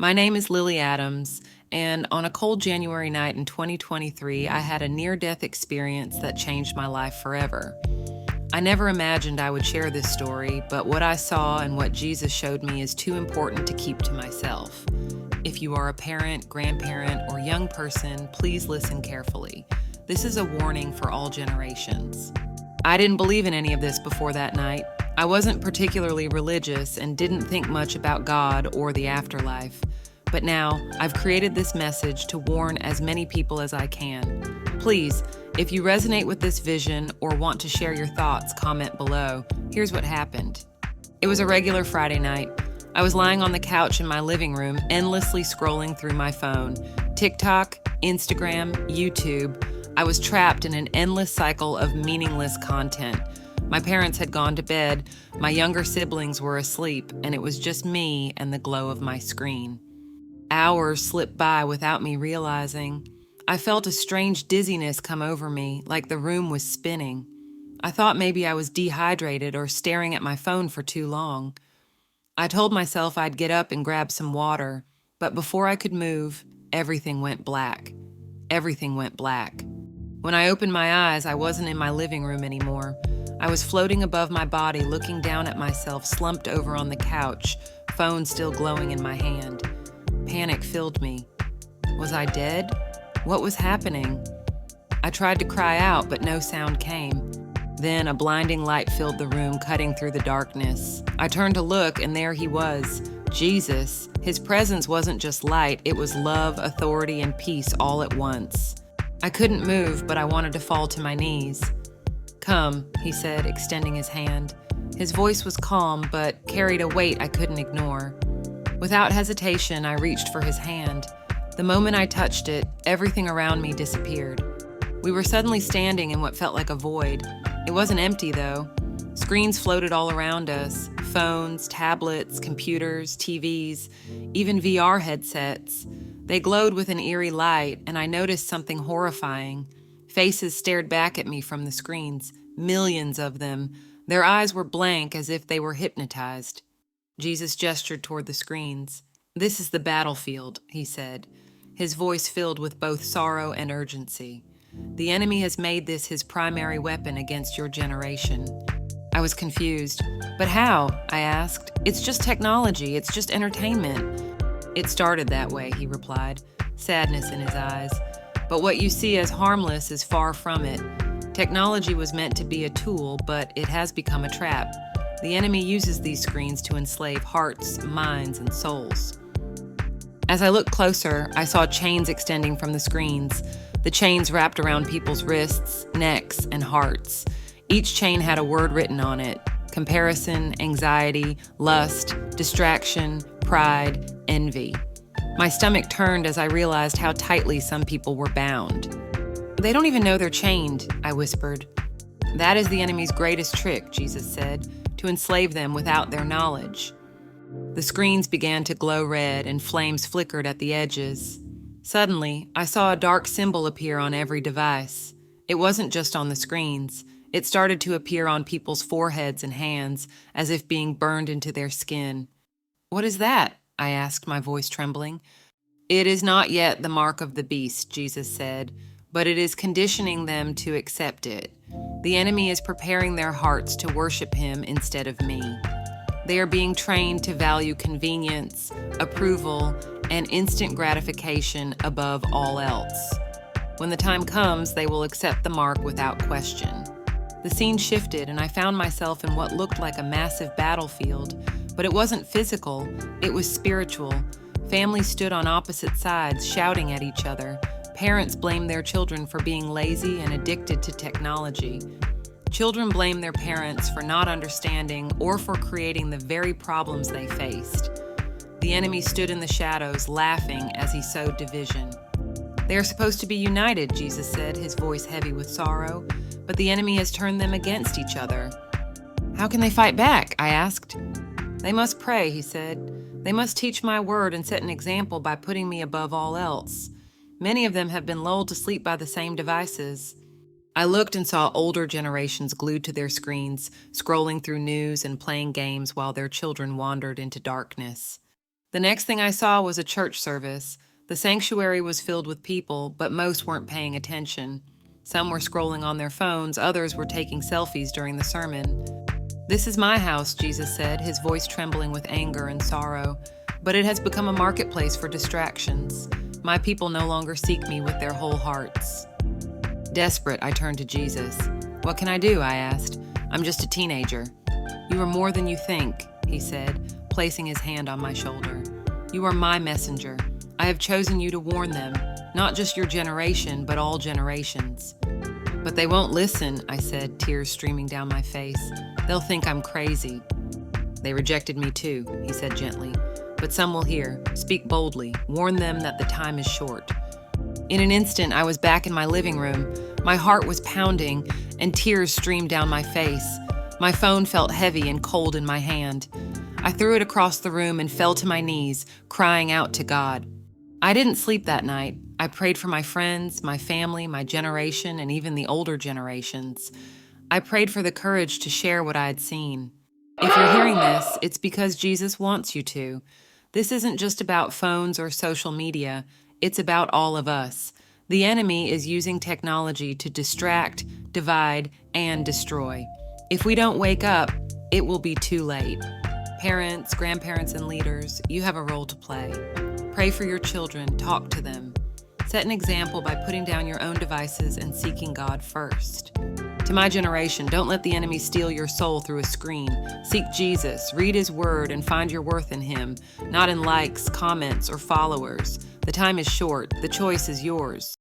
My name is Lily Adams, and on a cold January night in 2023, I had a near death experience that changed my life forever. I never imagined I would share this story, but what I saw and what Jesus showed me is too important to keep to myself. If you are a parent, grandparent, or young person, please listen carefully. This is a warning for all generations. I didn't believe in any of this before that night. I wasn't particularly religious and didn't think much about God or the afterlife. But now, I've created this message to warn as many people as I can. Please, if you resonate with this vision or want to share your thoughts, comment below. Here's what happened. It was a regular Friday night. I was lying on the couch in my living room, endlessly scrolling through my phone. TikTok, Instagram, YouTube. I was trapped in an endless cycle of meaningless content. My parents had gone to bed, my younger siblings were asleep, and it was just me and the glow of my screen. Hours slipped by without me realizing. I felt a strange dizziness come over me, like the room was spinning. I thought maybe I was dehydrated or staring at my phone for too long. I told myself I'd get up and grab some water, but before I could move, everything went black. Everything went black. When I opened my eyes, I wasn't in my living room anymore. I was floating above my body, looking down at myself, slumped over on the couch, phone still glowing in my hand. Panic filled me. Was I dead? What was happening? I tried to cry out, but no sound came. Then a blinding light filled the room, cutting through the darkness. I turned to look, and there he was, Jesus. His presence wasn't just light, it was love, authority, and peace all at once. I couldn't move, but I wanted to fall to my knees. "Come," he said, extending his hand. His voice was calm, but carried a weight I couldn't ignore. Without hesitation, I reached for his hand. The moment I touched it, everything around me disappeared. We were suddenly standing in what felt like a void. It wasn't empty, though. Screens floated all around us. Phones, tablets, computers, TVs, even VR headsets. They glowed with an eerie light, and I noticed something horrifying. Faces stared back at me from the screens, millions of them. Their eyes were blank, as if they were hypnotized. Jesus gestured toward the screens. "This is the battlefield," he said, his voice filled with both sorrow and urgency. "The enemy has made this his primary weapon against your generation." I was confused. "But how?" I asked. "It's just technology. It's just entertainment." "It started that way," he replied, sadness in his eyes. "But what you see as harmless is far from it. Technology was meant to be a tool, but it has become a trap. The enemy uses these screens to enslave hearts, minds, and souls." As I looked closer, I saw chains extending from the screens. The chains wrapped around people's wrists, necks, and hearts. Each chain had a word written on it: comparison, anxiety, lust, distraction, pride, envy. My stomach turned as I realized how tightly some people were bound. "They don't even know they're chained," I whispered. "That is the enemy's greatest trick," Jesus said, "to enslave them without their knowledge." The screens began to glow red and flames flickered at the edges. Suddenly, I saw a dark symbol appear on every device. It wasn't just on the screens. It started to appear on people's foreheads and hands, as if being burned into their skin. "What is that?" I asked, my voice trembling. "It is not yet the mark of the beast," Jesus said, "but it is conditioning them to accept it. The enemy is preparing their hearts to worship him instead of me. They are being trained to value convenience, approval, and instant gratification above all else. When the time comes, they will accept the mark without question." The scene shifted, and I found myself in what looked like a massive battlefield. But it wasn't physical, it was spiritual. Families stood on opposite sides, shouting at each other. Parents blamed their children for being lazy and addicted to technology. Children blamed their parents for not understanding or for creating the very problems they faced. The enemy stood in the shadows, laughing as he sowed division. "They are supposed to be united," Jesus said, his voice heavy with sorrow, "but the enemy has turned them against each other." "How can they fight back?" I asked. "They must pray," he said. "They must teach my word and set an example by putting me above all else. Many of them have been lulled to sleep by the same devices." I looked and saw older generations glued to their screens, scrolling through news and playing games while their children wandered into darkness. The next thing I saw was a church service. The sanctuary was filled with people, but most weren't paying attention. Some were scrolling on their phones, others were taking selfies during the sermon. "This is my house," Jesus said, his voice trembling with anger and sorrow. "But it has become a marketplace for distractions. My people no longer seek me with their whole hearts." Desperate, I turned to Jesus. "What can I do?" I asked. "I'm just a teenager." "You are more than you think," he said, placing his hand on my shoulder. "You are my messenger. I have chosen you to warn them, not just your generation, but all generations." "But they won't listen," I said, tears streaming down my face. "They'll think I'm crazy." "They rejected me too," he said gently. "But some will hear. Speak boldly. Warn them that the time is short." In an instant, I was back in my living room. My heart was pounding, and tears streamed down my face. My phone felt heavy and cold in my hand. I threw it across the room and fell to my knees, crying out to God. I didn't sleep that night. I prayed for my friends, my family, my generation, and even the older generations. I prayed for the courage to share what I had seen. If you're hearing this, it's because Jesus wants you to. This isn't just about phones or social media. It's about all of us. The enemy is using technology to distract, divide, and destroy. If we don't wake up, it will be too late. Parents, grandparents, and leaders, you have a role to play. Pray for your children, talk to them. Set an example by putting down your own devices and seeking God first. To my generation, don't let the enemy steal your soul through a screen. Seek Jesus, read his word, and find your worth in him, not in likes, comments, or followers. The time is short. The choice is yours.